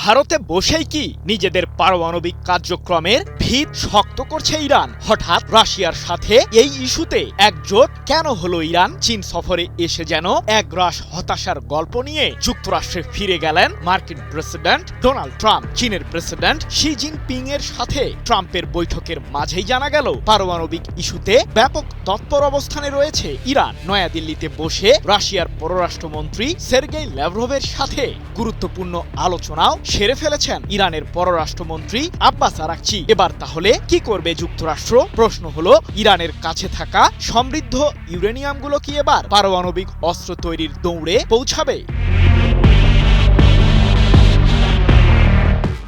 ভারতে বসেই কি নিজেদের পারমাণবিক কার্যক্রমের ভিত শক্ত করছে ইরান? হঠাৎ রাশিয়ার সাথে এই ইস্যুতে একজোট কেন হলো ইরান? চীন সফরে এসে যেন একরাশ হতাশার গল্প নিয়ে যুক্তরাষ্ট্রে ফিরে গেলেন মার্কিন প্রেসিডেন্ট ডোনাল্ড ট্রাম্প। চীনের প্রেসিডেন্ট শি জিনপিং এর সাথে ট্রাম্পের বৈঠকের মাঝেই জানা গেল পারমাণবিক ইস্যুতে ব্যাপক তৎপর অবস্থানে রয়েছে ইরান। নয়াদিল্লিতে বসে রাশিয়ার পররাষ্ট্রমন্ত্রী সের্গেই ল্যাভরভের সাথে গুরুত্বপূর্ণ আলোচনাও সেরে ফেলেছেন ইরানের পররাষ্ট্রমন্ত্রী আব্বাস আরাকচি। এবার তাহলে কি করবে যুক্তরাষ্ট্র? প্রশ্ন হলো, ইরানের কাছে থাকা সমৃদ্ধ ইউরেনিয়ামগুলো কি এবার পারমাণবিক অস্ত্র তৈরির দৌড়ে পৌঁছাবে?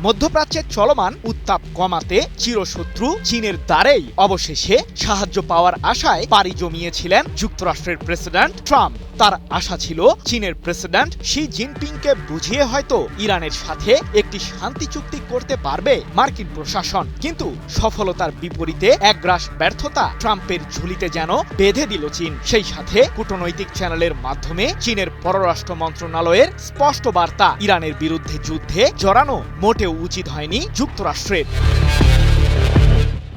মধ্যপ্রাচ্যের চলমান উত্তাপ কমাতে চিরশত্রু চীনের দ্বারেই অবশেষে সাহায্য পাওয়ার আশায় পাড়ি জমিয়েছিলেন যুক্তরাষ্ট্রের প্রেসিডেন্ট ট্রাম্প। তার আশা ছিল চীনের প্রেসিডেন্ট শি জিনপিংকে বুঝিয়ে হয়তো ইরানের সাথে একটি শান্তি চুক্তি করতে পারবে মার্কিন প্রশাসন। কিন্তু সফলতার বিপরীতে একগ্রাস ব্যর্থতা ট্রাম্পের ঝুলিতে যেন বেঁধে দিল চীন। সেই সাথে কূটনৈতিক চ্যানেলের মাধ্যমে চীনের পররাষ্ট্র মন্ত্রণালয়ের স্পষ্ট বার্তা, ইরানের বিরুদ্ধে যুদ্ধে জড়ানো মোটেও উচিত হয়নি যুক্তরাষ্ট্রের।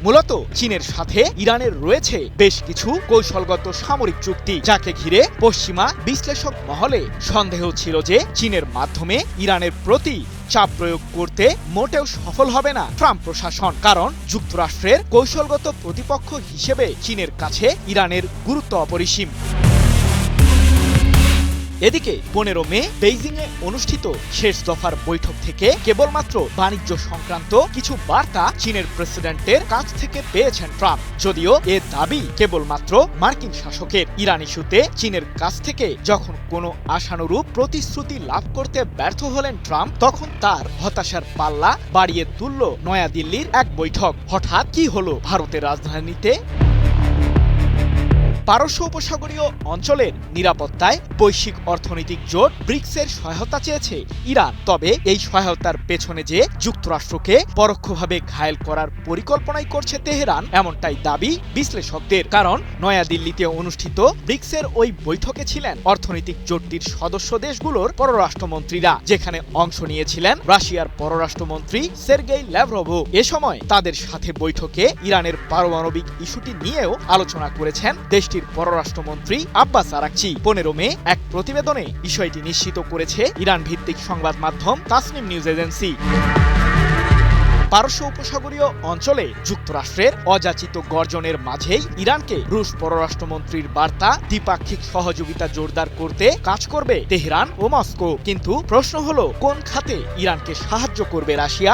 মূলত চীনের সাথে ইরানের রয়েছে বেশ কিছু কৌশলগত সামরিক চুক্তি, যাকে ঘিরে পশ্চিমা বিশ্লেষক মহলে সন্দেহ ছিল যে চীনের মাধ্যমে ইরানের প্রতি চাপ প্রয়োগ করতে মোটেও সফল হবে না ট্রাম্প প্রশাসন। কারণ যুক্তরাষ্ট্রের কৌশলগত প্রতিপক্ষ হিসেবে চীনের কাছে ইরানের গুরুত্ব অপরিসীম। এদিকে 15 মে বেইজিংয়ে অনুষ্ঠিত শেষ দফার বৈঠক থেকে কেবলমাত্র বাণিজ্য সংক্রান্ত কিছু বার্তা চীনের প্রেসিডেন্টের কাছ থেকে পেয়েছেন ট্রাম্প। যদিও এ দাবি কেবলমাত্র মার্কিন শাসকের। ইরান ইস্যুতে চীনের কাছ থেকে যখন কোনো আশানুরূপ প্রতিশ্রুতি লাভ করতে ব্যর্থ হলেন ট্রাম্প, তখন তার হতাশার পাল্লা বাড়িয়ে তুলল নয়াদিল্লির এক বৈঠক। হঠাৎ কি হলো ভারতের রাজধানীতে? পারস্য উপসাগরীয় অঞ্চলের নিরাপত্তায় বৈশ্বিক অর্থনৈতিক জোট ব্রিক্সের সহায়তা চেয়েছে ইরান। তবে এই সহায়তার পেছনে যে যুক্তরাষ্ট্রকে পরোক্ষভাবে ঘায়েল করার পরিকল্পনাই করছে তেহরান, এমনটাই দাবি বিশ্লেষকদের। কারণ নয়াদিল্লিতে অনুষ্ঠিত ব্রিক্সের ওই বৈঠকে ছিলেন অর্থনৈতিক জোটটির সদস্য দেশগুলোর পররাষ্ট্রমন্ত্রীরা, যেখানে অংশ নিয়েছিলেন রাশিয়ার পররাষ্ট্রমন্ত্রী সের্গেই ল্যাভরভও। এ সময় তাদের সাথে বৈঠকে ইরানের পারমাণবিক ইস্যুটি নিয়েও আলোচনা করেছেন দেশটির পররাষ্ট্রমন্ত্রী আব্বাস আরাকচি। 15 মে এক প্রতিবেদনে বিষয়টি নিশ্চিত করেছে ইরান ভিত্তিক সংবাদ মাধ্যম তাসনিম নিউজ এজেন্সি। পারস্য উপসাগরীয় অঞ্চলে যুক্তরাষ্ট্রের অযাচিত গর্জনের মাঝেই ইরানকে রুশ পররাষ্ট্রমন্ত্রীর বার্তা, দ্বিপাক্ষিক সহযোগিতা জোরদার করতে কাজ করবে তেহরান ও মস্কো। কিন্তু প্রশ্ন হলো, কোন খাতে ইরানকে সাহায্য করবে রাশিয়া?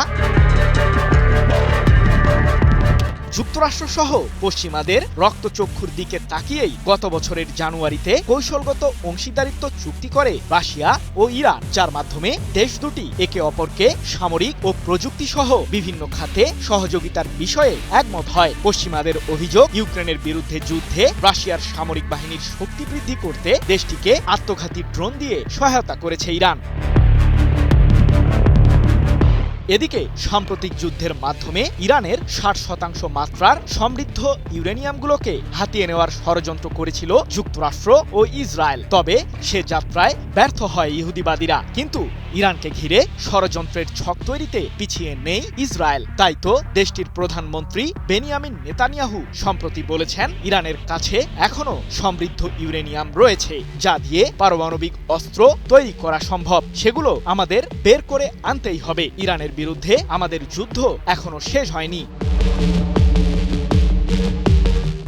যুক্তরাষ্ট্র সহ পশ্চিমাদের রক্তচক্ষুর দিকে তাকিয়েই গত বছরের জানুয়ারিতে কৌশলগত অংশীদারিত্ব চুক্তি করে রাশিয়া ও ইরান, যার মাধ্যমে দেশ দুটি একে অপরকে সামরিক ও প্রযুক্তি সহ বিভিন্ন খাতে সহযোগিতার বিষয়ে একমত হয়। পশ্চিমাদের অভিযোগ, ইউক্রেনের বিরুদ্ধে যুদ্ধে রাশিয়ার সামরিক বাহিনীর শক্তি বৃদ্ধি করতে দেশটিকে আত্মঘাতী ড্রোন দিয়ে সহায়তা করেছে ইরান। এদিকে সাম্প্রতিক যুদ্ধের মাধ্যমে ইরানের 60% মাত্রার সমৃদ্ধ ইউরেনিয়ামগুলোকে হাতিয়ে নেওয়ার ষড়যন্ত্র করেছিল যুক্তরাষ্ট্র ও ইসরায়েল। তবে সে যাত্রায় ব্যর্থ হয় ইহুদিবাদীরা। কিন্তু ইরানকে ঘিরে ষড়যন্ত্রের ছক তৈরিতে পিছিয়ে নেই ইসরায়েল। তাই তো দেশটির প্রধানমন্ত্রী বেনিয়ামিন নেতানিয়াহু সম্প্রতি বলেছেন, ইরানের কাছে এখনো সমৃদ্ধ ইউরেনিয়াম রয়েছে, যা দিয়ে পারমাণবিক অস্ত্র তৈরি করা সম্ভব। সেগুলো আমাদের বের করে আনতেই হবে। ইরানের বিরুদ্ধে আমাদের যুদ্ধ এখনো শেষ হয়নি।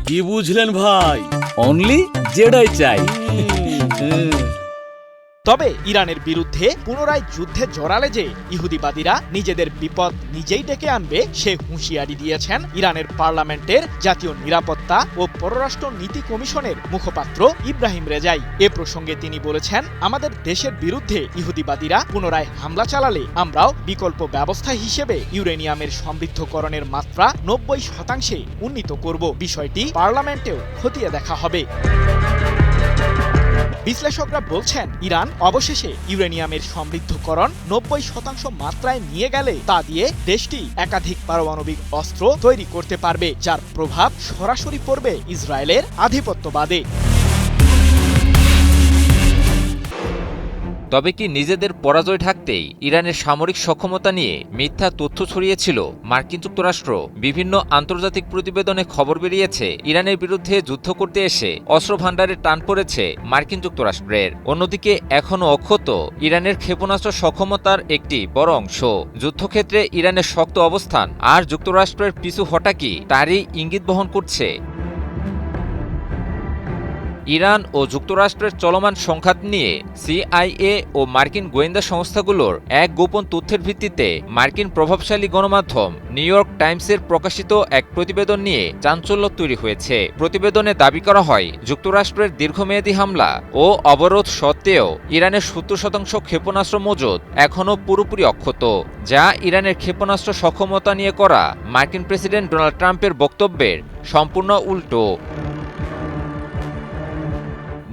কি বুঝলেন ভাই? অনলি জেডাই চাই। তবে ইরানের বিরুদ্ধে পুনরায় যুদ্ধে জড়ালে যে ইহুদিবাদীরা নিজেদের বিপদ নিজেই ডেকে আনবে, সে হুঁশিয়ারি দিয়েছেন ইরানের পার্লামেন্টের জাতীয় নিরাপত্তা ও পররাষ্ট্র নীতি কমিশনের মুখপাত্র ইব্রাহিম রেজাই। এ প্রসঙ্গে তিনি বলেছেন, আমাদের দেশের বিরুদ্ধে ইহুদিবাদীরা পুনরায় হামলা চালালে আমরাও বিকল্প ব্যবস্থা হিসেবে ইউরেনিয়ামের সমৃদ্ধকরণের মাত্রা 90% উন্নীত করব। বিষয়টি পার্লামেন্টেও খতিয়ে দেখা হবে। বিশ্লেষকরা বলছেন, ইরান অবশেষে ইউরেনিয়ামের সমৃদ্ধকরণ 90% মাত্রায় নিয়ে গেলে তা দিয়ে দেশটি একাধিক পারমাণবিক অস্ত্র তৈরি করতে পারবে, যার প্রভাব সরাসরি পড়বে ইসরায়েলের আধিপত্যবাদে। তবে কি নিজেদের পরাজয় ঢাকতেই ইরানের সামরিক সক্ষমতা নিয়ে মিথ্যা তথ্য ছড়িয়েছিল মার্কিন যুক্তরাষ্ট্র? বিভিন্ন আন্তর্জাতিক প্রতিবেদনে খবর বেরিয়েছে ইরানের বিরুদ্ধে যুদ্ধ করতে এসে অস্ত্র ভাণ্ডারে টান পড়েছে মার্কিন যুক্তরাষ্ট্রের। অন্যদিকে এখনও অক্ষত ইরানের ক্ষেপণাস্ত্র সক্ষমতার একটি বড় অংশ। যুদ্ধক্ষেত্রে ইরানের শক্ত অবস্থান আর যুক্তরাষ্ট্রের পিছু হটা কি তারই ইঙ্গিত বহন করছে। ইরান ও যুক্তরাষ্ট্রের চলমান সংঘাত নিয়ে সিআইএ ও মার্কিন গোয়েন্দা সংস্থাগুলোর এক গোপন তথ্যের ভিত্তিতে মার্কিন প্রভাবশালী গণমাধ্যম নিউ ইয়র্ক টাইমসের প্রকাশিত এক প্রতিবেদন নিয়ে চাঞ্চল্য তৈরি হয়েছে। প্রতিবেদনে দাবি করা হয়, যুক্তরাষ্ট্রের দীর্ঘমেয়াদী হামলা ও অবরোধ সত্ত্বেও ইরানের 70% ক্ষেপণাস্ত্র মজুদ এখনও পুরোপুরি অক্ষত, যা ইরানের ক্ষেপণাস্ত্র সক্ষমতা নিয়ে করা মার্কিন প্রেসিডেন্ট ডোনাল্ড ট্রাম্পের বক্তব্যের সম্পূর্ণ উল্টো।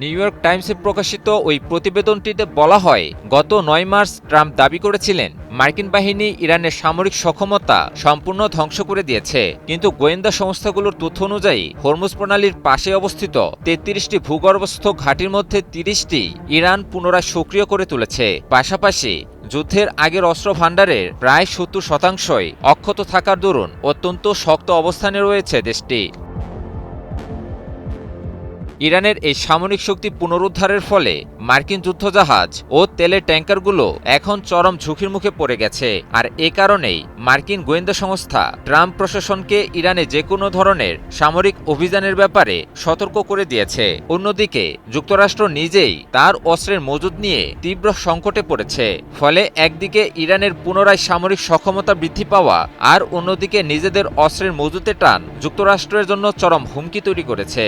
নিউ ইয়র্ক টাইমসে প্রকাশিত ওই প্রতিবেদনটিতে বলা হয়, গত 9 মার্চ ট্রাম্প দাবি করেছিলেন মার্কিন বাহিনী ইরানের সামরিক সক্ষমতা সম্পূর্ণ ধ্বংস করে দিয়েছে, কিন্তু গোয়েন্দা সংস্থাগুলোর তথ্য অনুযায়ী হরমুজ প্রণালীর পাশে অবস্থিত 33টি ভূগর্ভস্থ ঘাঁটির মধ্যে 30টি ইরান পুনরায় সক্রিয় করে তুলেছে। পাশাপাশি যুদ্ধের আগের অস্ত্র ভাণ্ডারের প্রায় 70%ই অক্ষত থাকার দরুন অত্যন্ত শক্ত অবস্থানে রয়েছে দেশটি। ইরানের এই সামরিক শক্তি পুনরুদ্ধারের ফলে মার্কিন যুদ্ধজাহাজ ও তেলের ট্যাঙ্কারগুলো এখন চরম ঝুঁকির মুখে পড়ে গেছে। আর এ কারণেই মার্কিন গোয়েন্দা সংস্থা ট্রাম্প প্রশাসনকে ইরানে যে কোনো ধরনের সামরিক অভিযানের ব্যাপারে সতর্ক করে দিয়েছে। অন্যদিকে যুক্তরাষ্ট্র নিজেই তার অস্ত্রের মজুদ নিয়ে তীব্র সংকটে পড়েছে। ফলে একদিকে ইরানের পুনরায় সামরিক সক্ষমতা বৃদ্ধি পাওয়া আর অন্যদিকে নিজেদের অস্ত্রের মজুতে টান যুক্তরাষ্ট্রের জন্য চরম হুমকি তৈরি করেছে।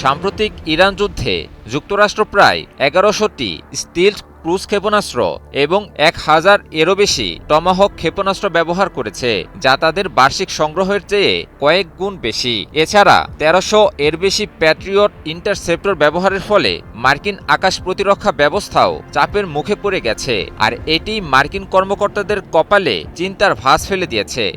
সাম্প্রতিক ইরান যুদ্ধে যুক্তরাষ্ট্র প্রায় 1100টি স্টিলথ ক্রুজ ক্ষেপণাস্ত্র এবং 1000-এরও বেশি টমাহক ক্ষেপণাস্ত্র ব্যবহার করেছে, যা তাদের বার্ষিক সংগ্রহের চেয়ে কয়েক গুণ বেশি। এছাড়া 1300-এর বেশি প্যাট্রিয়ট ইন্টারসেপ্টর ব্যবহারের ফলে মার্কিন আকাশ প্রতিরক্ষা ব্যবস্থাও চাপের মুখে পড়ে গেছে। আর এটি মার্কিন কর্মকর্তাদের কপালে চিন্তার ভাঁজ ফেলে দিয়েছে।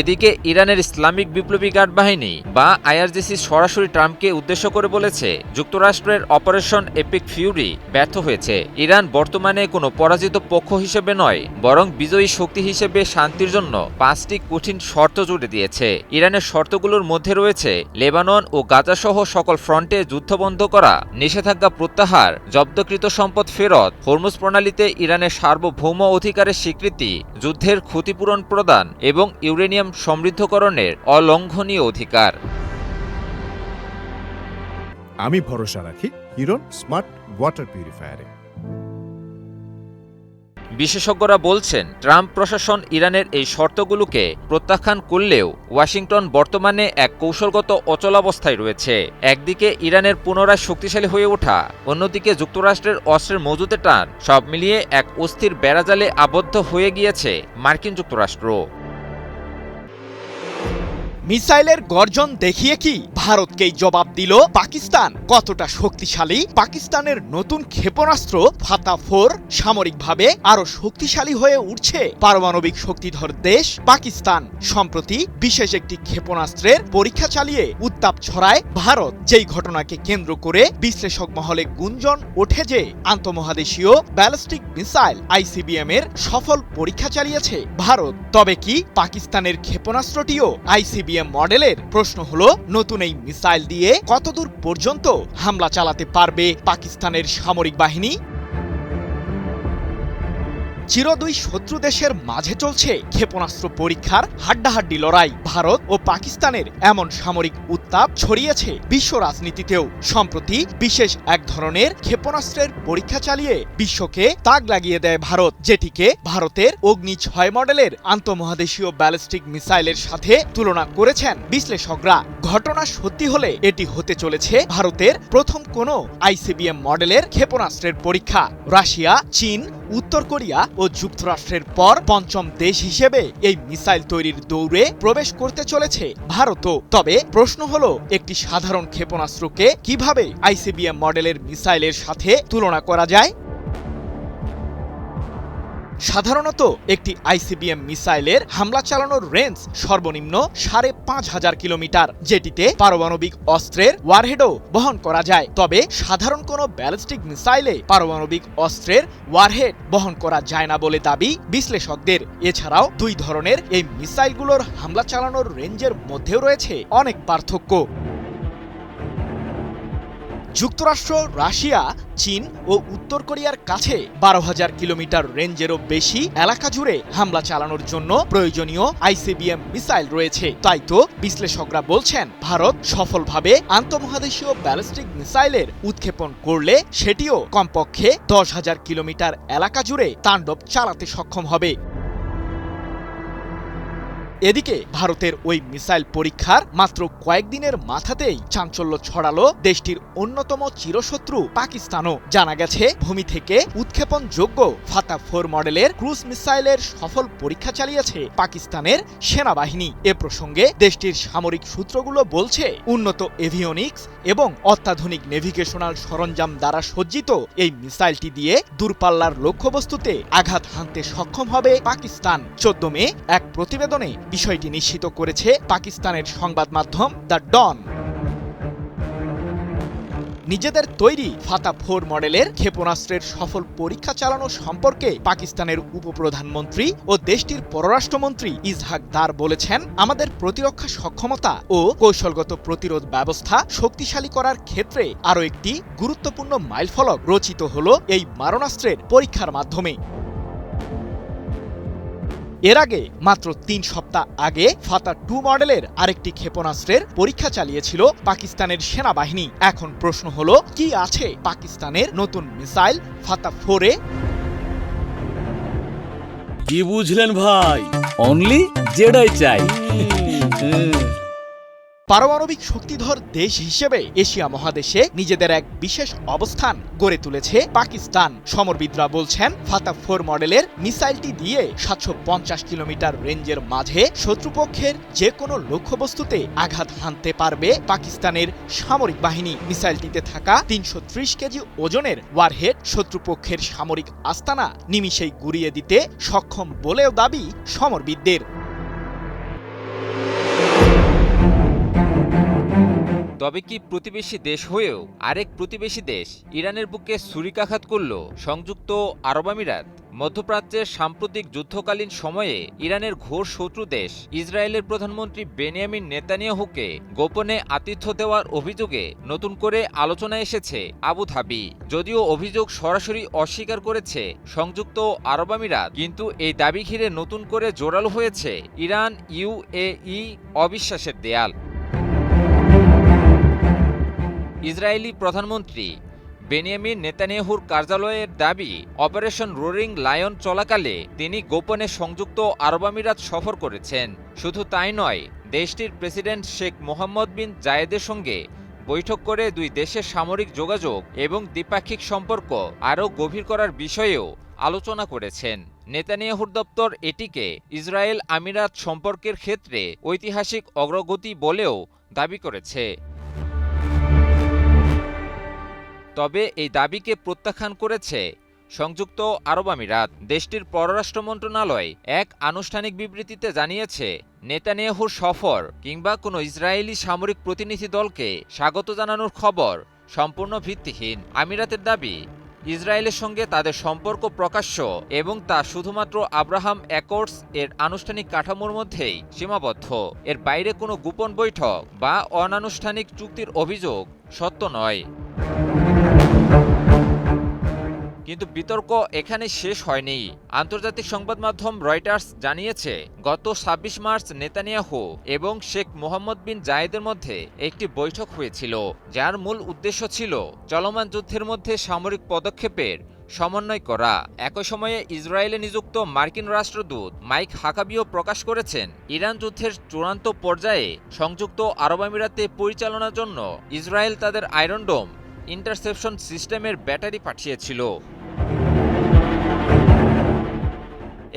এদিকে ইরানের ইসলামিক বিপ্লবী গার্ড বাহিনী বা আইআরজিসি সরাসরি ট্রাম্পকে উদ্দেশ্য করে বলেছে, যুক্তরাষ্ট্রের অপারেশন এপিক ফিউরি ব্যর্থ হয়েছে। ইরান বর্তমানে কোনো পরাজিত পক্ষ হিসেবে নয়, বরং বিজয়ী শক্তি হিসেবে শান্তির জন্য 5টি কঠিন শর্ত জুড়ে দিয়েছে। ইরানের শর্তগুলোর মধ্যে রয়েছে লেবানন ও গাজাসহ সকল ফ্রন্টে যুদ্ধ বন্ধ করা, নিষেধাজ্ঞা প্রত্যাহার, জব্দকৃত সম্পদ ফেরত, হরমুজ প্রণালীতে ইরানের সার্বভৌম অধিকারের স্বীকৃতি, যুদ্ধের ক্ষতিপূরণ প্রদান এবং ইউরেনিয়াম সমৃদ্ধকরণের অলঙ্ঘনীয় অধিকার। আমি ভরসা রাখি হিরন স্মার্ট ওয়াটার পিউরিফায়ারে। বিশেষজ্ঞরা বলছেন, ট্রাম্প প্রশাসন ইরানের এই শর্তগুলোকে প্রত্যাখ্যান করলেও ওয়াশিংটন বর্তমানে এক কৌশলগত অচলাবস্থায় রয়েছে। একদিকে ইরানের পুনরায় শক্তিশালী হয়ে ওঠা, অন্যদিকে যুক্তরাষ্ট্রের অস্ত্রের মজুতে টান, সব মিলিয়ে এক অস্থির বেড়াজালে আবদ্ধ হয়ে গিয়েছে মার্কিন যুক্তরাষ্ট্র। মিসাইলের গর্জন দেখিয়ে কি ভারতকেই জবাব দিল পাকিস্তান? কতটা শক্তিশালী পাকিস্তানের নতুন ক্ষেপণাস্ত্র ফাতা-4 সামরিকভাবে আরো শক্তিশালী হয়ে উঠছে পারমাণবিক শক্তিধর দেশ পাকিস্তান। সম্প্রতি বিশেষ একটি ক্ষেপণাস্ত্রের পরীক্ষা চালিয়ে উত্তাপ ছড়ায় ভারত, যেই ঘটনাকে কেন্দ্র করে বিশ্লেষক মহলে গুঞ্জন ওঠে যে আন্তঃমহাদেশীয় ব্যালিস্টিক মিসাইল আইসিবিএম এর সফল পরীক্ষা চালিয়েছে ভারত। তবে কি পাকিস্তানের ক্ষেপণাস্ত্রটিও আইসিবিএম মডেলের? প্রশ্ন হলো, নতুন এই মিসাইল দিয়ে কতদূর পর্যন্ত হামলা চালাতে পারবে পাকিস্তানের সামরিক বাহিনী? চিরদুই শত্রু দেশের মাঝে চলছে ক্ষেপণাস্ত্র পরীক্ষার হাড্ডাহাড্ডি লড়াই। ভারত ও পাকিস্তানের এমন সামরিক উত্তাপ ছড়িয়েছে বিশ্ব রাজনীতিতেও। সম্প্রতি বিশেষ এক ধরনের ক্ষেপণাস্ত্রের পরীক্ষা চালিয়ে বিশ্বকে তাক লাগিয়ে দেয় ভারত, যেটিকে ভারতের অগ্নি 6 মডেলের আন্তঃমহাদেশীয় ব্যালিস্টিক মিসাইলের সাথে তুলনা করেছেন বিশ্লেষকরা। ঘটনা সত্যি হলে এটি হতে চলেছে ভারতের প্রথম কোনো আইসিবিএম মডেলের ক্ষেপণাস্ত্রের পরীক্ষা। রাশিয়া, চীন, উত্তর কোরিয়া ও যুক্তরাষ্ট্রের পর পঞ্চম দেশ হিসেবে এই মিসাইল তৈরির দৌড়ে প্রবেশ করতে চলেছে ভারতও। তবে প্রশ্ন হলো, একটি সাধারণ ক্ষেপণাস্ত্রকে কিভাবে আইসিবিএম মডেলের মিসাইলের সাথে তুলনা করা যায়? সাধারণত একটি আইসিবিএম মিসাইলের হামলা চালানোর রেঞ্জ সর্বনিম্ন ৫,৫০০ কিলোমিটার, যেটিতে পারমাণবিক অস্ত্রের ওয়ারহেডও বহন করা যায়। তবে সাধারণ কোনো ব্যালিস্টিক মিসাইলে পারমাণবিক অস্ত্রের ওয়ারহেড বহন করা যায় না বলে দাবি বিশ্লেষকদের। এছাড়াও দুই ধরনের এই মিসাইলগুলোর হামলা চালানোর রেঞ্জের মধ্যেও রয়েছে অনেক পার্থক্য। যুক্তরাষ্ট্র, রাশিয়া, চীন ও উত্তর কোরিয়ার কাছে ১২,০০০ কিলোমিটার রেঞ্জেরও বেশি এলাকা জুড়ে হামলা চালানোর জন্য প্রয়োজনীয় আইসিবিএম মিসাইল রয়েছে। তাই তো বিশ্লেষকরা বলছেন, ভারত সফলভাবে আন্তঃমহাদেশীয় ব্যালিস্টিক মিসাইলের উৎক্ষেপণ করলে সেটিও কমপক্ষে ১০,০০০ কিলোমিটার এলাকা জুড়ে তাণ্ডব চালাতে সক্ষম হবে। এদিকে ভারতের ওই মিসাইল পরীক্ষার মাত্র কয়েকদিনের মাথাতেই চাঞ্চল্য ছড়ালো দেশটির অন্যতম চিরশত্রু পাকিস্তানও। জানা গেছে, ভূমি থেকে উৎক্ষেপণযোগ্য ফাতা 4 মডেলের ক্রুজ মিসাইলের সফল পরীক্ষা চালিয়েছে পাকিস্তানের সেনাবাহিনী। এ প্রসঙ্গে দেশটির সামরিক সূত্রগুলো বলছে, উন্নত এভিওনিক্স এবং অত্যাধুনিক নেভিগেশনাল সরঞ্জাম দ্বারা সজ্জিত এই মিসাইলটি দিয়ে দূরপাল্লার লক্ষ্যবস্তুতে আঘাত হানতে সক্ষম হবে পাকিস্তান। ১৪ মে এক প্রতিবেদনে বিষয়টি নিশ্চিত করেছে পাকিস্তানের সংবাদ মাধ্যম দ্য ডন। নিজেদের তৈরি ফাতা 4 মডেলের ক্ষেপণাস্ত্রের সফল পরীক্ষা চালানো সম্পর্কে পাকিস্তানের উপপ্রধানমন্ত্রী ও দেশটির পররাষ্ট্রমন্ত্রী ইসহাক দার বলেছেন, আমাদের প্রতিরক্ষা সক্ষমতা ও কৌশলগত প্রতিরোধ ব্যবস্থা শক্তিশালী করার ক্ষেত্রে আরও একটি গুরুত্বপূর্ণ মাইলফলক রচিত হল এই মারণাস্ত্রের পরীক্ষার মাধ্যমে। এর আগে মাত্র ৩ সপ্তাহ আগে ফাতা 2 মডেলের আরেকটি ক্ষেপণাস্ত্রের পরীক্ষা চালিয়েছিল পাকিস্তানের সেনাবাহিনী। এখন প্রশ্ন হলো, কি আছে পাকিস্তানের নতুন মিসাইল ফাতা 4-এ? কি বুঝলেন ভাই? অনলি জেডাই চাই। পারমাণবিক শক্তিধর দেশ হিসেবে এশিয়া মহাদেশে নিজেদের এক বিশেষ অবস্থান গড়ে তুলেছে পাকিস্তান। সমরবিদরা বলছেন, ফাতা 4 মডেলের মিসাইলটি দিয়ে ৭৫০ কিলোমিটার রেঞ্জের মাঝে শত্রুপক্ষের যে কোনো লক্ষ্যবস্তুতে আঘাত হানতে পারবে পাকিস্তানের সামরিক বাহিনী। মিসাইলটিতে থাকা ৩৩০ কেজি ওজনের ওয়ারহেড শত্রুপক্ষের সামরিক আস্তানা নিমিষেই গুড়িয়ে দিতে সক্ষম বলেও দাবি সমরবিদদের। তবে কি প্রতিবেশী দেশ হয়েও আরেক প্রতিবেশী দেশ ইরানের বুকে ছুরিকাঘাত করল সংযুক্ত আরব আমিরাত? মধ্যপ্রাচ্যের সাম্প্রতিক যুদ্ধকালীন সময়ে ইরানের ঘোর শত্রু দেশ ইসরায়েলের প্রধানমন্ত্রী বেনিয়ামিন নেতানিয়াহুকে গোপনে আতিথ্য দেওয়ার অভিযোগে নতুন করে আলোচনায় এসেছে আবুধাবি। যদিও অভিযোগ সরাসরি অস্বীকার করেছে সংযুক্ত আরব আমিরাত, কিন্তু এই দাবি ঘিরে নতুন করে জোরালো হয়েছে ইরান ইউএই অবিশ্বাসের দেয়াল। ইসরায়েলি প্রধানমন্ত্রী বেনিয়ামিন নেতানিয়াহুর কার্যালয়ের দাবি, অপারেশন রোরিং লায়ন চলাকালে তিনি গোপনে সংযুক্ত আরব আমিরাত সফর করেছেন। শুধু তাই নয়, দেশটির প্রেসিডেন্ট শেখ মোহাম্মদ বিন জায়েদের সঙ্গে বৈঠক করে দুই দেশের সামরিক যোগাযোগ এবং দ্বিপাক্ষিক সম্পর্ক আরও গভীর করার বিষয়েও আলোচনা করেছেন। নেতানিয়াহুর দপ্তর এটিকে ইসরায়েল আমিরাত সম্পর্কের ক্ষেত্রে ঐতিহাসিক অগ্রগতি বলেও দাবি করেছে। তবে এই দাবিকে প্রত্যাখ্যান করেছে সংযুক্ত আরব আমিরাত। দেশটির পররাষ্ট্র মন্ত্রণালয় এক আনুষ্ঠানিক বিবৃতিতে জানিয়েছে, নেতানিয়াহুর সফর কিংবা কোনো ইসরায়েলি সামরিক প্রতিনিধি দলকে স্বাগত জানানোর খবর সম্পূর্ণ ভিত্তিহীন। আমিরাতের দাবি, ইসরায়েলের সঙ্গে তাদের সম্পর্ক প্রকাশ্য এবং তা শুধুমাত্র আব্রাহাম অ্যাকর্ডস এর আনুষ্ঠানিক কাঠামোর মধ্যেই সীমাবদ্ধ। এর বাইরে কোনো গোপন বৈঠক বা অনানুষ্ঠানিক চুক্তির অভিযোগ সত্য নয়। কিন্তু বিতর্ক এখানে শেষ হয়নি। আন্তর্জাতিক সংবাদ মাধ্যম রয়টার্স জানিয়েছে, গত ২৬ মার্চ নেতানিয়াহু এবং শেখ মোহাম্মদ বিন জায়েদের মধ্যে একটি বৈঠক হয়েছিল, যার মূল উদ্দেশ্য ছিল চলমান যুদ্ধের মধ্যে সামরিক পদক্ষেপের সমন্বয় করা। একই সময়ে ইসরায়েলে নিযুক্ত মার্কিন রাষ্ট্রদূত মাইক হাকাবিও প্রকাশ করেছেন, ইরান যুদ্ধের চূড়ান্ত পর্যায়ে সংযুক্ত আরব আমিরাতে পরিচালনার জন্য ইসরায়েল তাদের আয়রন ডোম ইন্টারসেপশন সিস্টেমের ব্যাটারি পাঠিয়েছিল।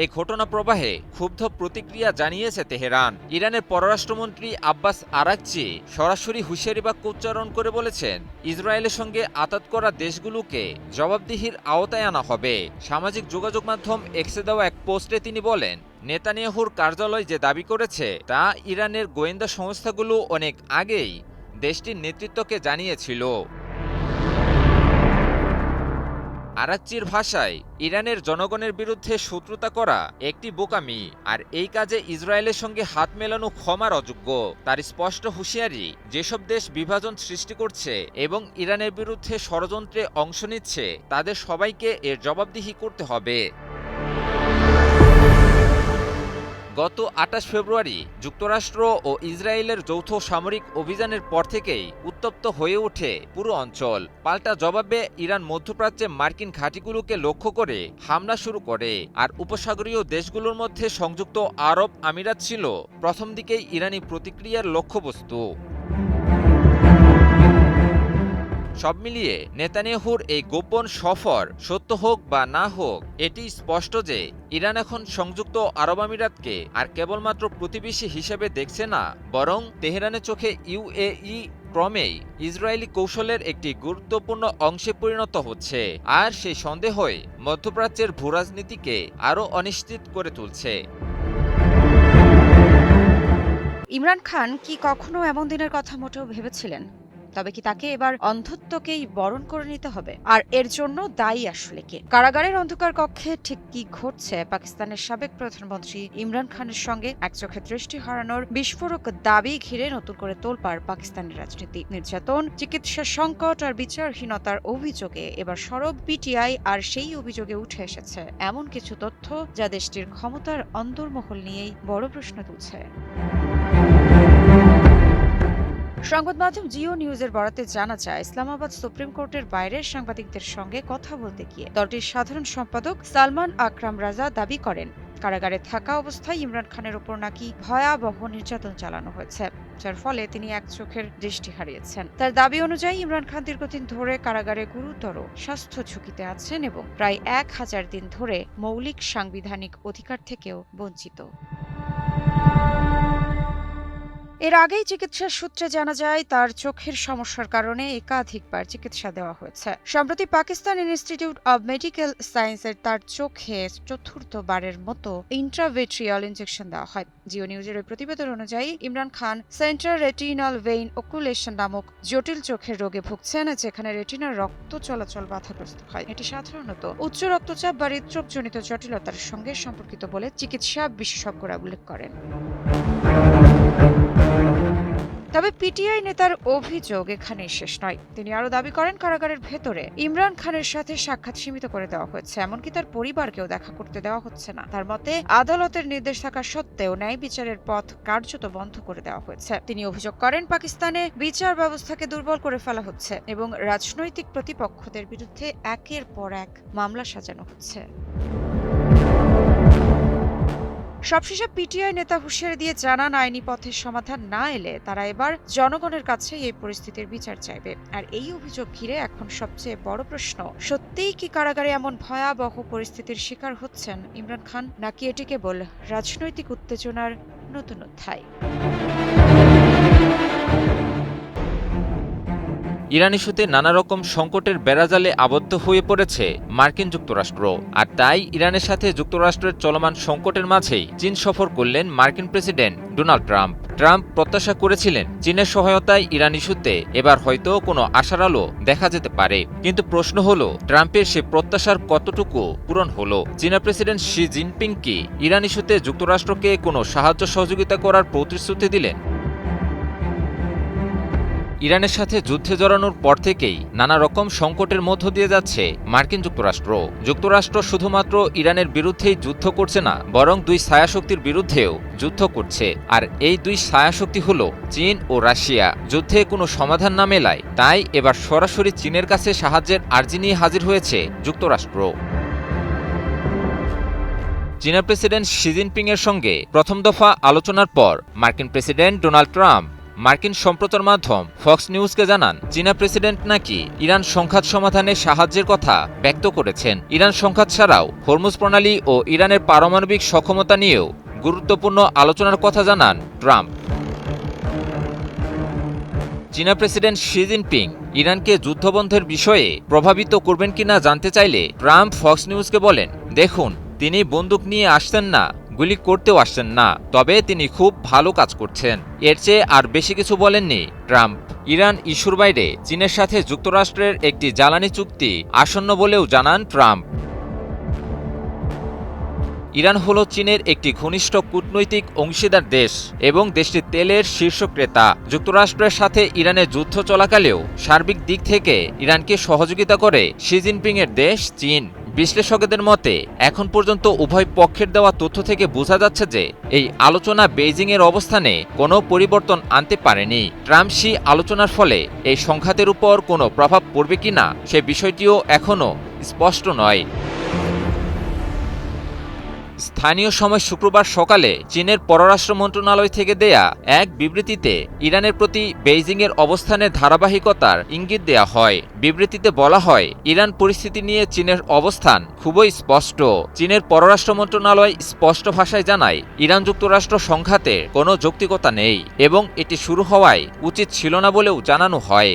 এই ঘটনা প্রবাহে ক্ষুব্ধ প্রতিক্রিয়া জানিয়েছে তেহরান। ইরানের পররাষ্ট্রমন্ত্রী আব্বাস আরাকচি সরাসরি হুঁশিয়ারি বাক্য উচ্চারণ করে বলেছেন, ইসরায়েলের সঙ্গে আতাত করা দেশগুলোকে জবাবদিহির আওতায় আনা হবে। সামাজিক যোগাযোগ মাধ্যম এক্সে দেওয়া এক পোস্টে তিনি বলেন, নেতানিয়াহুর কার্যালয় যে দাবি করেছে তা ইরানের গোয়েন্দা সংস্থাগুলো অনেক আগেই দেশটির নেতৃত্বকে জানিয়েছিল। আরাকচির ভাষায়, ইরানের জনগণের বিরুদ্ধে শত্রুতা করা একটি বোকামি, আর এই কাজে ইসরায়েলের সঙ্গে হাত মেলানো ক্ষমার অযোগ্য। তার স্পষ্ট হুঁশিয়ারি, যেসব দেশ বিভাজন সৃষ্টি করছে এবং ইরানের বিরুদ্ধে ষড়যন্ত্রে অংশ নিচ্ছে তাদের সবাইকে এর জবাবদিহি করতে হবে। গত ২৮ ফেব্রুয়ারি যুক্তরাষ্ট্র ও ইসরায়েলের যৌথ সামরিক অভিযানের পর থেকেই উত্তপ্ত হয়ে ওঠে পুরো অঞ্চল। পাল্টা জবাবে ইরান মধ্যপ্রাচ্যে মার্কিন ঘাঁটিগুলোকে লক্ষ্য করে হামলা শুরু করে, আর উপসাগরীয় দেশগুলোর মধ্যে সংযুক্ত আরব আমিরাত ছিল প্রথম দিকেই ইরানি প্রতিক্রিয়ার লক্ষ্যবস্তু। সব মিলিয়ে নেতানিয়াহুর এই গোপন সফর সত্য হোক বা না হোক, এটি স্পষ্ট যে ইরান এখন সংযুক্ত আরব আমিরাতকে আর কেবলমাত্র প্রতিবেশী হিসেবে দেখছে না, বরং তেহরানের চোখে ইউএই ক্রমেই ইসরায়েলি কৌশলের একটি গুরুত্বপূর্ণ অংশে পরিণত হচ্ছে, আর সেই সন্দেহই মধ্যপ্রাচ্যের ভূরাজনীতিকে আরও অনিশ্চিত করে তুলছে। ইমরান খান কি কখনো এমন দিনের কথা মোটেও ভেবেছিলেন? তবে কি তাকে এবার অন্ধত্বকেই বরণ করে নিতে হবে? আর এর জন্য দায়ী আসলে কে? কারাগারের অন্ধকার কক্ষে ঠিক কি ঘটছে পাকিস্তানের সাবেক প্রধানমন্ত্রী ইমরান খানের সঙ্গে? এক চোখে দৃষ্টি হারানোর বিস্ফোরক দাবি ঘিরে নতুন করে তোলপাড় পাকিস্তানের রাজনীতি। নির্যাতন, চিকিৎসা সংকট আর বিচারহীনতার অভিযোগে এবার সরব পিটিআই, আর সেই অভিযোগে উঠে এসেছে এমন কিছু তথ্য যা দেশটির ক্ষমতার অন্দরমহল নিয়েই বড় প্রশ্ন তুলছে। সংবাদ মাধ্যম জিও নিউজের বরাতে জানা যায়, ইসলামাবাদ সুপ্রিম কোর্টের বাইরের সাংবাদিকদের সঙ্গে কথা বলতে গিয়ে দলটির সাধারণ সম্পাদক সালমান আকরাম রাজা দাবি করেন, কারাগারে থাকা অবস্থায় ইমরান খানের ওপর নাকি ভয়াবহ নির্যাতন চালানো হয়েছে, যার ফলে তিনি এক চোখের দৃষ্টি হারিয়েছেন। তার দাবি অনুযায়ী ইমরান খান দীর্ঘদিন ধরে কারাগারে গুরুতর স্বাস্থ্য ঝুঁকিতে আছেন এবং প্রায় ১,০০০ দিন ধরে মৌলিক সাংবিধানিক অধিকার থেকেও বঞ্চিত। এর আগেই চিকিৎসার সূত্রে জানা যায়, তার চোখের সমস্যার কারণে একাধিকবার চিকিৎসা দেওয়া হয়েছে। সম্প্রতি পাকিস্তান ইনস্টিটিউট অব মেডিকেল সায়েন্সের তার চোখে চতুর্থবারের মতো ইন্ট্রাভিট্রিয়াল ইনজেকশন দেওয়া হয়। জিও নিউজের ওই প্রতিবেদন অনুযায়ী Imran Khan central retinal vein অকুলেশন নামক জটিল চোখের রোগে ভুগছেন, যেখানে রেটিনার রক্ত চলাচল বাধাগ্রস্ত হয়। এটি সাধারণত উচ্চ রক্তচাপ বা হৃদরোগজনিত জটিলতার সঙ্গে সম্পর্কিত বলে চিকিৎসা বিশেষজ্ঞরা উল্লেখ করেন। তবে পিটিআই নেতার অভিযোগ এখানেই শেষ নয়। তিনি আরও দাবি করেন, কারাগারের ভেতরে ইমরান খানের সাথে সাক্ষাৎ সীমিত করে দেওয়া হচ্ছে, এমনকি তার পরিবারকেও দেখা করতে দেওয়া হচ্ছে না। তার মতে, আদালতের নির্দেশ থাকা সত্ত্বেও ন্যায় বিচারের পথ কার্যত বন্ধ করে দেওয়া হয়েছে। তিনি অভিযোগ করেন, পাকিস্তানে বিচার ব্যবস্থাকে দুর্বল করে ফেলা হচ্ছে এবং রাজনৈতিক প্রতিপক্ষদের বিরুদ্ধে একের পর এক মামলা সাজানো হচ্ছে। সবশেষে পিটিআই নেতা হুঁশিয়ারি দিয়ে জানান, আইনি পথের সমাধান না এলে তারা এবার জনগণের কাছে এই পরিস্থিতির বিচার চাইবে। আর এই অভিযোগ ঘিরে এখন সবচেয়ে বড় প্রশ্ন, সত্যিই কি কারাগারে এমন ভয়াবহ পরিস্থিতির শিকার হচ্ছেন ইমরান খান, নাকি এটি কেবল রাজনৈতিক উত্তেজনার নতুন অধ্যায়? ইরান ইস্যুতে নানা রকম সংকটের বেড়াজালে আবদ্ধ হয়ে পড়েছে মার্কিন যুক্তরাষ্ট্র, আর তাই ইরানের সাথে যুক্তরাষ্ট্রের চলমান সংকটের মাঝেই চীন সফর করলেন মার্কিন প্রেসিডেন্ট ডোনাল্ড ট্রাম্প। ট্রাম্প প্রত্যাশা করেছিলেন চীনের সহায়তায় ইরান ইস্যুতে এবার হয়তো কোনো আশার আলো দেখা যেতে পারে, কিন্তু প্রশ্ন হলো, ট্রাম্পের সে প্রত্যাশার কতটুকু পূরণ হলো? চীনা প্রেসিডেন্ট শি জিনপিং কি ইরান ইস্যুতে যুক্তরাষ্ট্রকে কোনো সাহায্য সহযোগিতা করার প্রতিশ্রুতি দিলেন? ইরানের সাথে যুদ্ধে জড়ানোর পর থেকেই নানা রকম সংকটের মধ্য দিয়ে যাচ্ছে মার্কিন যুক্তরাষ্ট্র। যুক্তরাষ্ট্র শুধুমাত্র ইরানের বিরুদ্ধেই যুদ্ধ করছে না, বরং দুই ছায়াশক্তির বিরুদ্ধেও যুদ্ধ করছে। আর এই দুই ছায়াশক্তি হলো চীন ও রাশিয়া। যুদ্ধে কোনো সমাধান না মেলায় তাই এবার সরাসরি চীনের কাছে সাহায্যের আর্জি নিয়ে হাজির হয়েছে যুক্তরাষ্ট্র। চীনা প্রেসিডেন্ট শি জিনপিং এর সঙ্গে প্রথম দফা আলোচনার পর মার্কিন প্রেসিডেন্ট ডোনাল্ড ট্রাম্প মার্কিন সম্প্রচার মাধ্যম ফক্স নিউজকে জানান চীনা প্রেসিডেন্ট নাকি ইরান সংঘাত সমাধানে সাহায্যের কথা ব্যক্ত করেছেন। ইরান সংঘাত ছাড়াও হরমুজ প্রণালী ও ইরানের পারমাণবিক সক্ষমতা নিয়েও গুরুত্বপূর্ণ আলোচনার কথা জানান ট্রাম্প। চীনা প্রেসিডেন্ট শি জিনপিং ইরানকে যুদ্ধবন্ধের বিষয়ে প্রভাবিত করবেন কিনা জানতে চাইলে ট্রাম্প ফক্স নিউজকে বলেন, দেখুন, তিনি বন্দুক নিয়ে আসছেন না, গুলি করতেও আসছেন না, তবে তিনি খুব ভালো কাজ করছেন। এর চেয়ে আর বেশি কিছু বলেননি ট্রাম্প। ইরান ইস্যুর বাইরে চীনের সাথে যুক্তরাষ্ট্রের একটি জ্বালানি চুক্তি আসন্ন বলেও জানান ট্রাম্প। ইরান হল চীনের একটি ঘনিষ্ঠ কূটনৈতিক অংশীদার দেশ এবং দেশটি তেলের শীর্ষ ক্রেতা। যুক্তরাষ্ট্রের সাথে ইরানের যুদ্ধ চলাকালেও সার্বিক দিক থেকে ইরানকে সহযোগিতা করে শি জিনপিংয়ের দেশ চীন। বিশ্লেষকদের মতে এখন পর্যন্ত উভয় পক্ষের দেওয়া তথ্য থেকে বোঝা যাচ্ছে যে এই আলোচনা বেইজিংয়ের অবস্থানে কোনো পরিবর্তন আনতে পারেনি। ট্রাম্প শি আলোচনার ফলে এই সংঘাতের উপর কোনো প্রভাব পড়বে কিনা সে বিষয়টিও এখনও স্পষ্ট নয়। স্থানীয় সময় শুক্রবার সকালে চীনের পররাষ্ট্র মন্ত্রণালয় থেকে দেয়া এক বিবৃতিতে ইরানের প্রতি বেইজিংয়ের অবস্থানের ধারাবাহিকতার ইঙ্গিত দেয়া হয়। বিবৃতিতে বলা হয়, ইরান পরিস্থিতি নিয়ে চীনের অবস্থান খুবই স্পষ্ট। চীনের পররাষ্ট্র মন্ত্রণালয় স্পষ্ট ভাষায় জানায়, ইরান যুক্তরাষ্ট্র সংঘাতে কোনো যৌক্তিকতা নেই এবং এটি শুরু হওয়াই উচিত ছিল না বলেও জানানো হয়।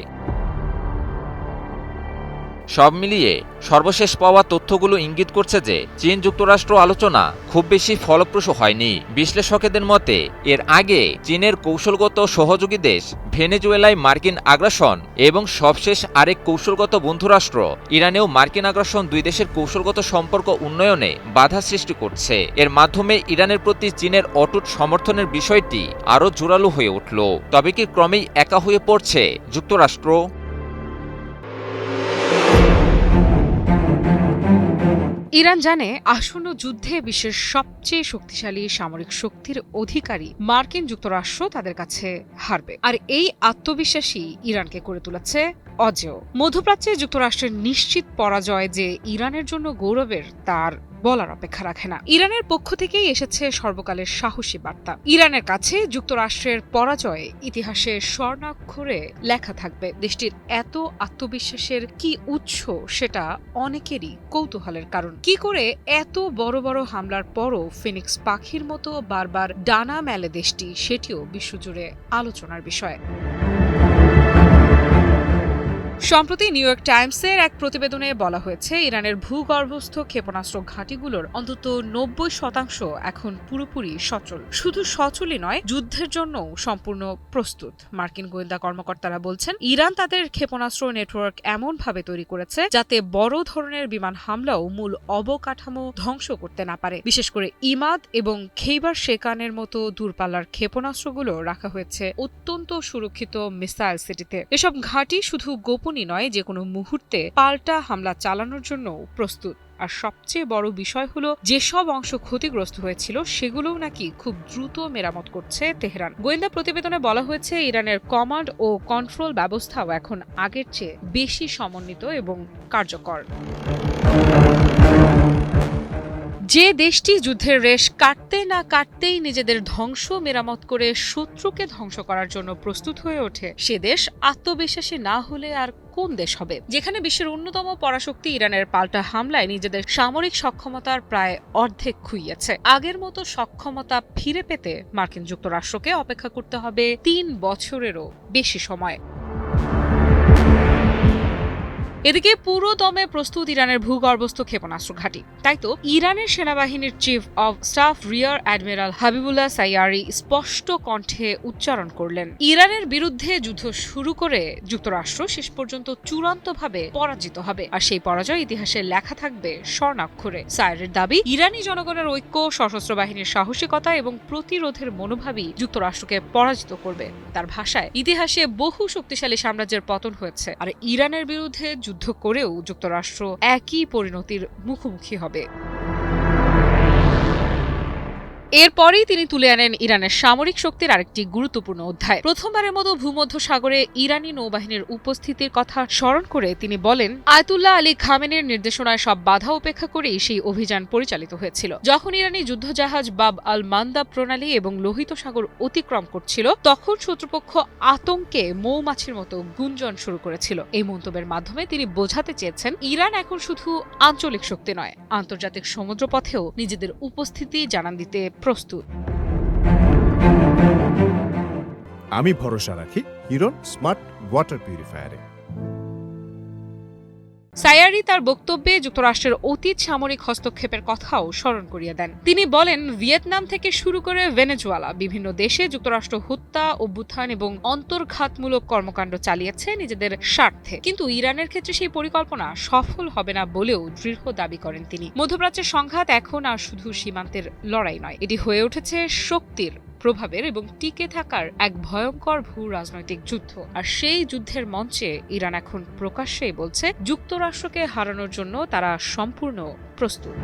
সব মিলিয়ে সর্বশেষ পাওয়া তথ্যগুলো ইঙ্গিত করছে যে চীন যুক্তরাষ্ট্র আলোচনা খুব বেশি ফলপ্রসূ হয়নি। বিশ্লেষকদের মতে এর আগে চীনের কৌশলগত সহযোগী দেশ ভেনেজুয়েলায় মার্কিন আগ্রাসন এবং সবশেষ আরেক কৌশলগত বন্ধুরাষ্ট্র ইরানেও মার্কিন আগ্রাসন দুই দেশের কৌশলগত সম্পর্ক উন্নয়নে বাধা সৃষ্টি করছে। এর মাধ্যমে ইরানের প্রতি চীনের অটুট সমর্থনের বিষয়টি আরও জোরালো হয়ে উঠল। তবে কি ক্রমেই একা হয়ে পড়ছে যুক্তরাষ্ট্র? ইরান জানে আসন্ন যুদ্ধে বিশ্বের সবচেয়ে শক্তিশালী সামরিক শক্তির অধিকারী মার্কিন যুক্তরাষ্ট্র তাদের কাছে হারবে, আর এই আত্মবিশ্বাসী ইরানকে করে তুলেছে অজেয়। মধ্যপ্রাচ্যে যুক্তরাষ্ট্রের নিশ্চিত পরাজয় যে ইরানের জন্য গৌরবের তার বলার অপেক্ষা রাখে না। ইরানের পক্ষ থেকেই এসেছে সর্বকালের সাহসী বার্তা। ইরানের কাছে যুক্তরাষ্ট্রের পরাজয় ইতিহাসে স্বর্ণাক্ষরে লেখা থাকবে। দেশটির এত আত্মবিশ্বাসের কি উৎস সেটা অনেকেরই কৌতূহলের কারণ। কি করে এত বড় বড় হামলার পরও ফিনিক্স পাখির মতো বারবার ডানা মেলে দেশটি, সেটিও বিশ্বজুড়ে আলোচনার বিষয়। সম্প্রতি নিউ ইয়র্ক টাইমসের এক প্রতিবেদনে বলা হয়েছে, ইরানের ভূগর্ভস্থ ক্ষেপণাস্ত্র ঘাঁটিগুলোর অন্তত 90% এখন পুরোপুরি সচল। শুধু সচলই নয়, যুদ্ধের জন্য সম্পূর্ণ প্রস্তুত। মার্কিন গোয়েন্দা কর্মকর্তারা বলছেন, ইরান তাদের ক্ষেপণাস্ত্র নেটওয়ার্ক এমনভাবে তৈরি করেছে যাতে বড় ধরনের বিমান হামলাও মূল অবকাঠামো ধ্বংস করতে না পারে। বিশেষ করে ইমাদ এবং খেইবার শেকানের মতো দূরপাল্লার ক্ষেপণাস্ত্রগুলো রাখা হয়েছে অত্যন্ত সুরক্ষিত মিসাইল সিটিতে। এসব ঘাঁটি শুধু গোপন নয়, যে কোনো মুহূর্তে পাল্টা হামলা চালানোর জন্য প্রস্তুত। আর সবচেয়ে বড় বিষয় হলো, যেসব অংশ ক্ষতিগ্রস্ত হয়েছিল সেগুলোও নাকি খুব দ্রুত মেরামত করছে তেহরান। গোয়েন্দা প্রতিবেদনে বলা হয়েছে, ইরানের কমান্ড ও কন্ট্রোল ব্যবস্থাও এখন আগের চেয়ে বেশি সমন্বিত এবং কার্যকর। যে দেশটি যুদ্ধের রেশ কাটতে না কাটতেই নিজেদের ধ্বংস মেরামত করে শত্রুকে ধ্বংস করার জন্য প্রস্তুত হয়ে ওঠে, সে দেশ আত্মবিশ্বাসী না হলে আর কোন দেশ হবে? যেখানে বিশ্বের অন্যতম পরাশক্তি ইরানের পাল্টা হামলায় নিজেদের সামরিক সক্ষমতার প্রায় অর্ধেক খুইয়েছে। আগের মতো সক্ষমতা ফিরে পেতে মার্কিন যুক্তরাষ্ট্রকে অপেক্ষা করতে হবে 3 বছরেরও বেশি সময়। এদিকে পুরো দমে প্রস্তুত ইরানের ভূগর্ভস্থ ক্ষেপণাস্ত্র ঘাঁটি। তাই তো ইরানের সেনাবাহিনীর chief of staff rear admiral Habibullah সাইয়ারি স্পষ্ট কণ্ঠে উচ্চারণ করলেন, ইরানের বিরুদ্ধে যুদ্ধ শুরু করে যুক্তরাষ্ট্র শেষ পর্যন্ত চূড়ান্তভাবে পরাজিত হবে, আর সেই পরাজয় ইতিহাসে লেখা থাকবে স্বর্ণাক্ষরে। সাইয়ারির দাবি, ইরানি জনগণের ঐক্য, সশস্ত্র বাহিনীর সাহসিকতা এবং প্রতিরোধের মনোভাবই যুক্তরাষ্ট্রকে পরাজিত করবে। তার ভাষায়, ইতিহাসে বহু শক্তিশালী সাম্রাজ্যের পতন হয়েছে, আর ইরানের বিরুদ্ধে যুদ্ধ করেও যুক্তরাষ্ট্র একই পরিণতির মুখোমুখি হবে। এরপরেই তিনি তুলে আনেন ইরানের সামরিক শক্তির আরেকটি গুরুত্বপূর্ণ অধ্যায়। প্রথমবারের মতো ভূমধ্য সাগরে ইরানি নৌবাহিনীর উপস্থিতির কথা স্মরণ করে তিনি বলেন, আয়াতুল্লাহ আলী খামেনির নির্দেশনায় সব বাধা উপেক্ষা করেই সেই অভিযান পরিচালিত হয়েছিল। যখন ইরানি যুদ্ধজাহাজ বাব আল মান্দা প্রণালী এবং লোহিত সাগর অতিক্রম করছিল, তখন শত্রুপক্ষ আতঙ্কে মৌমাছির মতো গুঞ্জন শুরু করেছিল। এই মন্তব্যের মাধ্যমে তিনি বোঝাতে চেয়েছেন, ইরান এখন শুধু আঞ্চলিক শক্তি নয়, আন্তর্জাতিক সমুদ্রপথেও নিজেদের উপস্থিতি জানান দিতে প্রস্তুত। আমি ভরসা রাখি হিরন স্মার্ট ওয়াটার পিউরিফায়ারে। সায়ারি তার বক্তব্যে যুক্তরাষ্ট্রের অতীত সামরিক হস্তক্ষেপের কথাও স্মরণ করিয়ে দেন। তিনি বলেন, ভিয়েতনাম থেকে শুরু করে ভেনেজুয়েলা বিভিন্ন দেশে যুক্তরাষ্ট্র হত্যা, অভ্যুত্থান এবং অন্তর্ঘাতমূলক কর্মকাণ্ড চালিয়েছে নিজেদের স্বার্থে, কিন্তু ইরানের ক্ষেত্রে সেই পরিকল্পনা সফল হবে না বলেও দৃঢ় দাবি করেন তিনি। মধ্যপ্রাচ্যের সংঘাত এখন আর শুধু সীমান্তের লড়াই নয়, এটি হয়ে উঠেছে শক্তির, প্রভাবের এবং টিকে থাকার এক ভয়ঙ্কর ভূ রাজনৈতিক যুদ্ধ। আর সেই যুদ্ধের মঞ্চে ইরান এখন প্রকাশ্যেই বলছে, যুক্তরাষ্ট্রকে হারানোর জন্য তারা সম্পূর্ণ প্রস্তুত।